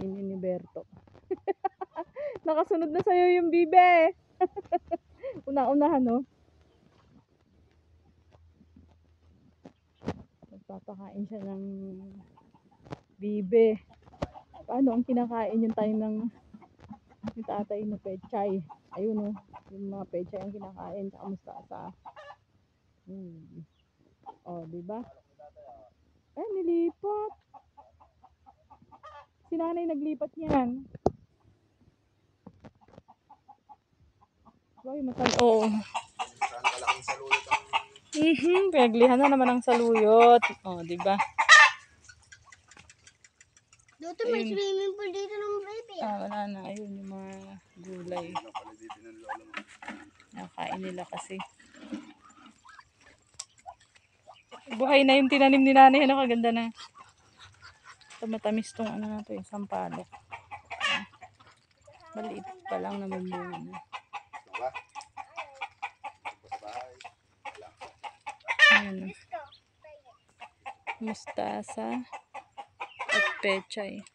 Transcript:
kakainin ni Berto. Nakasunod na sa'yo yung bibe. Una-unahan, no? Nagpapakain siya ng bibe. Paano ang kinakain yung tayo ng yung tatay na pechay? Ayun, no? Yung mga pechay ang kinakain sa mustasa. Oh, diba? Nilipat. Si nanay naglipat niyan. Ay, oo. Pinaglihan na naman ang saluyot. Oh, diba? Dito may swimming pool dito ng baby. Wala na. Ayun yung mga gulay. Nakain nila kasi. Buhay na yung tinanim ni nanay. Ano, kaganda na. Ito matamis tong ano na to, sampalok. Maliit pa lang naman bunga. Ayan. Mustasa at pechay.